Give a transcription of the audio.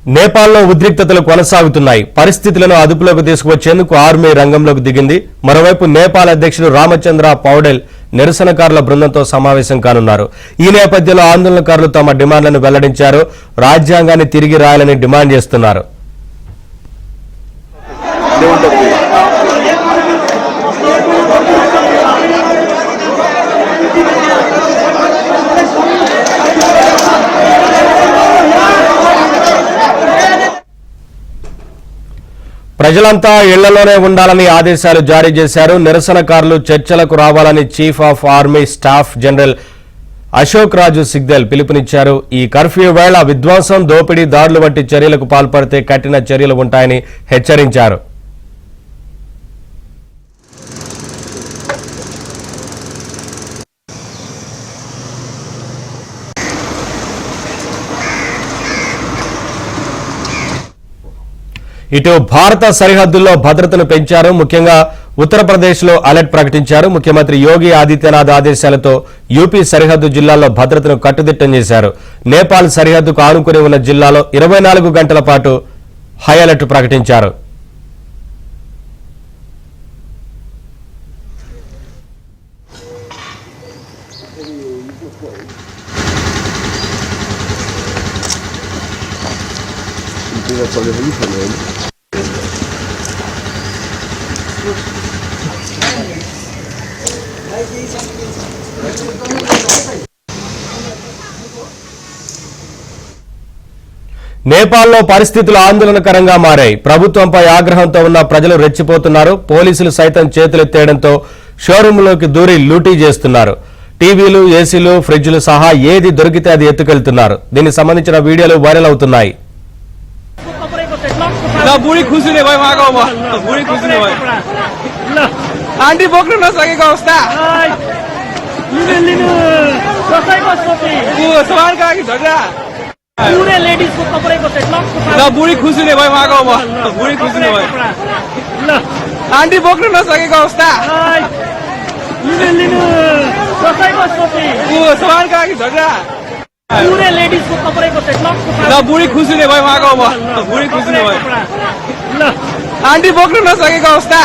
నేపాల్లో ఉద్రిక్తతలు కొనసాగుతున్నాయి. పరిస్థితులను అదుపులోకి తీసుకువచ్చేందుకు ఆర్మీ రంగంలోకి దిగింది. మరోవైపు నేపాల్ అధ్యక్షుడు రామచంద్ర పౌడెల్ నిరసనకారుల బృందంతో సమావేశం కానున్నారు. ఈ నేపథ్యంలో ఆందోళనకారులు తమ డిమాండ్లను వెల్లడించారు. రాజ్యాంగాన్ని తిరిగి రాయాలని డిమాండ్ చేస్తున్నారు. ప్రజలంతా ఇళ్లలోనే ఉండాలని ఆదేశాలు జారీ చేశారు. నిరసనకారులు చర్చలకు రావాలని chief of army staff general Ashok Raj Sigdel పిలుపునిచ్చారు. ఈ కర్ఫ్యూ వేళ విధ్వంసం, దోపిడీ, దాడులు వంటి చర్యలకు పాల్పడితే కఠిన చర్యలు ఉంటాయని హెచ్చరించారు. ఇటు భారత సరిహద్దుల్లో భద్రతను పెంచారు. ముఖ్యంగా ఉత్తరప్రదేశ్లో అలర్ట్ ప్రకటించారు. ముఖ్యమంత్రి యోగి ఆదిత్యనాథ్ ఆదేశాలతో యూపీ సరిహద్దు జిల్లాల్లో భద్రతను కట్టుదిట్టం చేశారు. నేపాల్ సరిహద్దుకు ఆనుకుని ఉన్న జిల్లాలో 24 గంటల పాటు హై అలర్ట్ ప్రకటించారు. నేపాల్లో పరిస్థితులు ఆందోళనకరంగా మారాయి. ప్రభుత్వంపై ఆగ్రహంతో ఉన్న ప్రజలు రెచ్చిపోతున్నారు. పోలీసులు సైతం చేతులెత్తేయడంతో షోరూంలోకి దూరి లూటీ చేస్తున్నారు. టీవీలు, ఏసీలు, ఫ్రిడ్జ్లు సహా ఏది దొరికితే అది ఎత్తుకెళ్తున్నారు. దీనికి సంబంధించిన వీడియోలు వైరల్ అవుతున్నాయి. आंटी बोक्नु नसकेको अवस्था सवाल कहाँ कि झगडा पूरे लेडीज को कपड़े को ल बुढी खुसी नै भयो उहाँको बुढी खुसी नै भयो आंटी बोक्नु नसकेको अवस्था सवाल कहाँ कि झगडा पूरे लेडीज को कपड़े को ल बुढी खुसी नै भयो उहाँको बुढी खुसी नै भयो आंटी बोक्नु नसकेको अवस्था